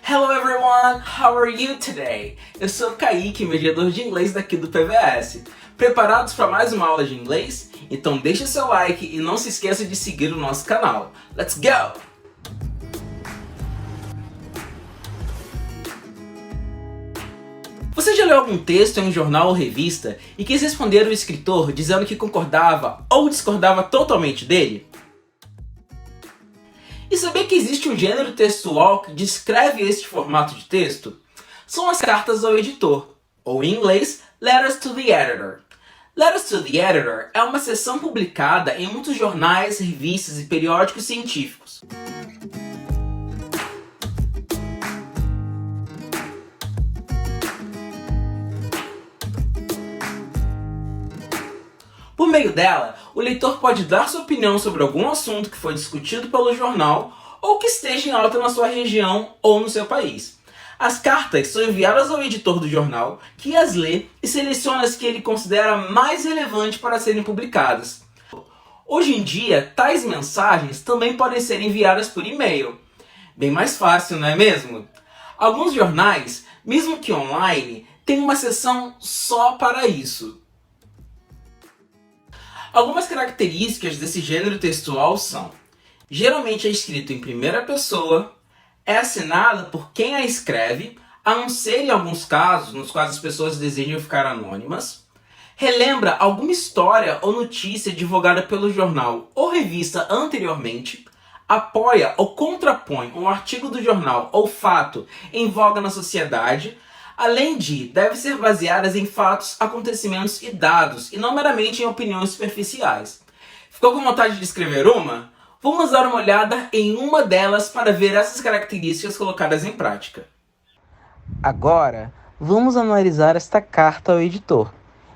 Hello everyone, how are you today? Eu sou o Kaique, mediador de inglês daqui do PVS. Preparados para mais uma aula de inglês? Então deixa seu like e não se esqueça de seguir o nosso canal. Let's go! Você já leu algum texto em um jornal ou revista e quis responder o escritor dizendo que concordava ou discordava totalmente dele? E sabia que existe um gênero textual que descreve este formato de texto? São as cartas ao editor, ou em inglês, Letters to the Editor. Letters to the Editor é uma seção publicada em muitos jornais, revistas e periódicos científicos. Por meio dela, o leitor pode dar sua opinião sobre algum assunto que foi discutido pelo jornal ou que esteja em alta na sua região ou no seu país. As cartas são enviadas ao editor do jornal, que as lê e seleciona as que ele considera mais relevantes para serem publicadas. Hoje em dia, tais mensagens também podem ser enviadas por e-mail. Bem mais fácil, não é mesmo? Alguns jornais, mesmo que online, têm uma seção só para isso. Algumas características desse gênero textual são: geralmente é escrito em primeira pessoa, é assinada por quem a escreve, a não ser em alguns casos nos quais as pessoas desejam ficar anônimas, relembra alguma história ou notícia divulgada pelo jornal ou revista anteriormente, apoia ou contrapõe um artigo do jornal ou fato em voga na sociedade, além de, deve ser baseadas em fatos, acontecimentos e dados, e não meramente em opiniões superficiais. Ficou com vontade de escrever uma? Vamos dar uma olhada em uma delas para ver essas características colocadas em prática. Agora, vamos analisar esta carta ao editor,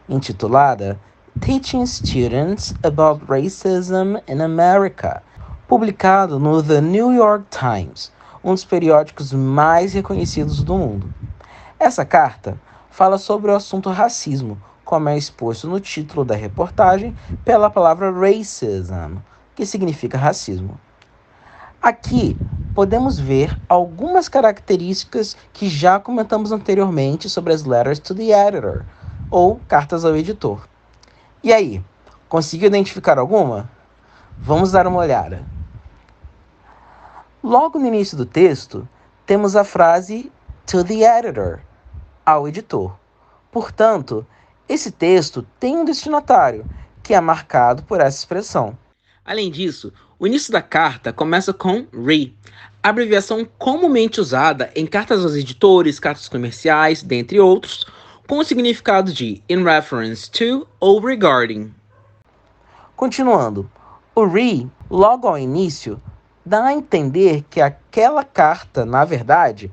intitulada Teaching Students About Racism in America, publicado no The New York Times, um dos periódicos mais reconhecidos do mundo. Essa carta fala sobre o assunto racismo, como é exposto no título da reportagem pela palavra racism, que significa racismo. Aqui podemos ver algumas características que já comentamos anteriormente sobre as Letters to the Editor, ou cartas ao editor. E aí, conseguiu identificar alguma? Vamos dar uma olhada. Logo no início do texto, temos a frase to the editor, ao editor. Portanto, esse texto tem um destinatário, que é marcado por essa expressão. Além disso, o início da carta começa com re, abreviação comumente usada em cartas aos editores, cartas comerciais, dentre outros, com o significado de in reference to ou regarding. Continuando, o re, logo ao início, dá a entender que aquela carta, na verdade,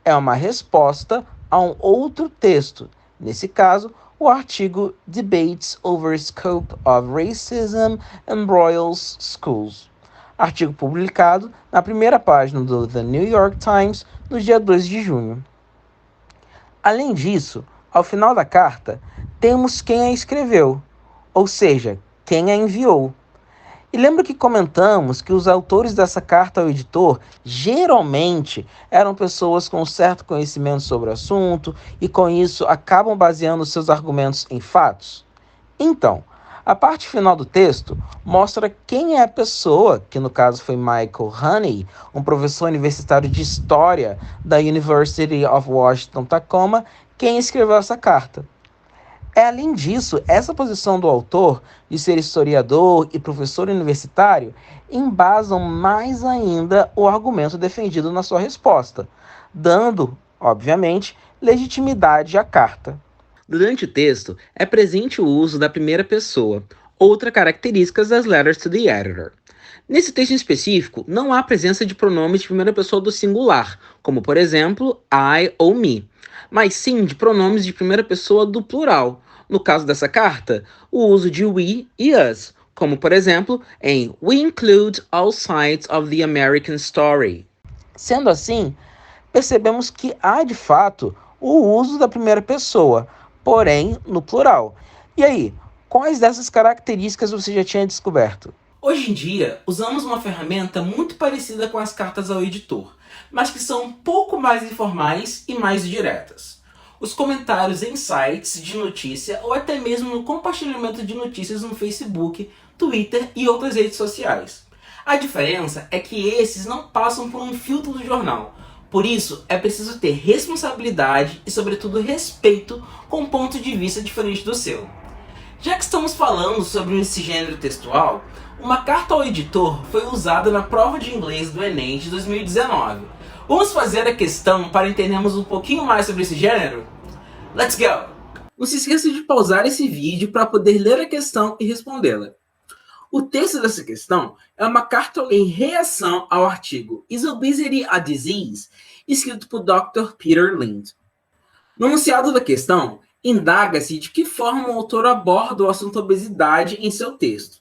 é uma resposta a um outro texto, nesse caso, o artigo Debates over Scope of Racism in Royals Schools, artigo publicado na primeira página do The New York Times no dia 2 de junho. Além disso, ao final da carta, temos quem a escreveu, ou seja, quem a enviou. E lembra que comentamos que os autores dessa carta ao editor geralmente eram pessoas com um certo conhecimento sobre o assunto e com isso acabam baseando seus argumentos em fatos? Então, a parte final do texto mostra quem é a pessoa, que no caso foi Michael Honey, um professor universitário de História da University of Washington, Tacoma, quem escreveu essa carta. Além disso, essa posição do autor de ser historiador e professor universitário embasam mais ainda o argumento defendido na sua resposta, dando, obviamente, legitimidade à carta. Durante o texto, é presente o uso da primeira pessoa, outra característica das Letters to the Editor. Nesse texto em específico, não há presença de pronomes de primeira pessoa do singular, como por exemplo, I ou me, mas sim de pronomes de primeira pessoa do plural. No caso dessa carta, o uso de we e us, como por exemplo em We include all sides of the American story. Sendo assim, percebemos que há de fato o uso da primeira pessoa, porém no plural. E aí, quais dessas características você já tinha descoberto? Hoje em dia, usamos uma ferramenta muito parecida com as cartas ao editor, mas que são um pouco mais informais e mais diretas. Os comentários em sites de notícia ou até mesmo no compartilhamento de notícias no Facebook, Twitter e outras redes sociais. A diferença é que esses não passam por um filtro do jornal, por isso é preciso ter responsabilidade e sobretudo respeito com um ponto de vista diferente do seu. Já que estamos falando sobre esse gênero textual, uma carta ao editor foi usada na prova de inglês do Enem de 2019. Vamos fazer a questão para entendermos um pouquinho mais sobre esse gênero? Let's go! Não se esqueça de pausar esse vídeo para poder ler a questão e respondê-la. O texto dessa questão é uma carta em reação ao artigo Is Obesity a Disease? Escrito por Dr. Peter Lind. No enunciado da questão, indaga-se de que forma o autor aborda o assunto obesidade em seu texto.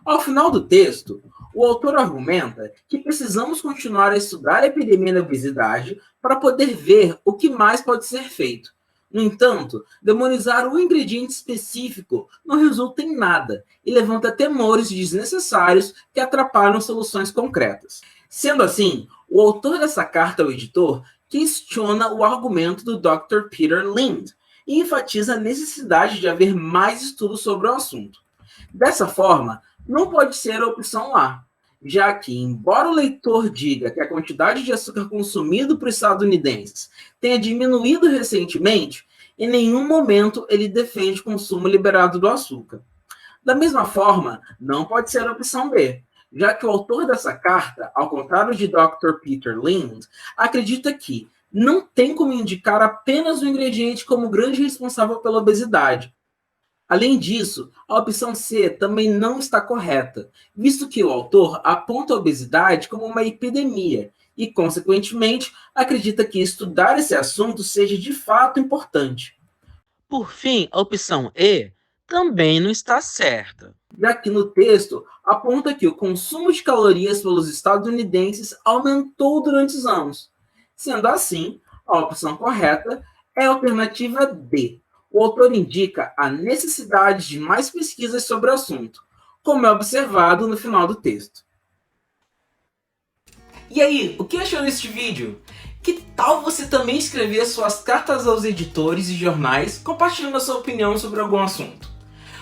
Ao final do texto, o autor argumenta que precisamos continuar a estudar a epidemia da obesidade para poder ver o que mais pode ser feito. No entanto, demonizar um ingrediente específico não resulta em nada e levanta temores desnecessários que atrapalham soluções concretas. Sendo assim, o autor dessa carta ao editor questiona o argumento do Dr. Peter Lind e enfatiza a necessidade de haver mais estudos sobre o assunto. Dessa forma, não pode ser a opção A, já que, embora o leitor diga que a quantidade de açúcar consumido por estadunidenses tenha diminuído recentemente, em nenhum momento ele defende o consumo liberado do açúcar. Da mesma forma, não pode ser a opção B, já que o autor dessa carta, ao contrário de Dr. Peter Lind, acredita que não tem como indicar apenas o ingrediente como grande responsável pela obesidade. Além disso, a opção C também não está correta, visto que o autor aponta a obesidade como uma epidemia e, consequentemente, acredita que estudar esse assunto seja de fato importante. Por fim, a opção E também não está certa, Já que no texto aponta que o consumo de calorias pelos estadunidenses aumentou durante os anos. Sendo assim, a opção correta é a alternativa D. O autor indica a necessidade de mais pesquisas sobre o assunto, como é observado no final do texto. E aí, o que achou deste vídeo? Que tal você também escrever suas cartas aos editores e jornais, compartilhando a sua opinião sobre algum assunto?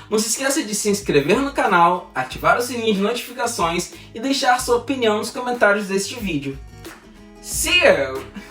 Não se esqueça de se inscrever no canal, ativar o sininho de notificações e deixar sua opinião nos comentários deste vídeo. See you!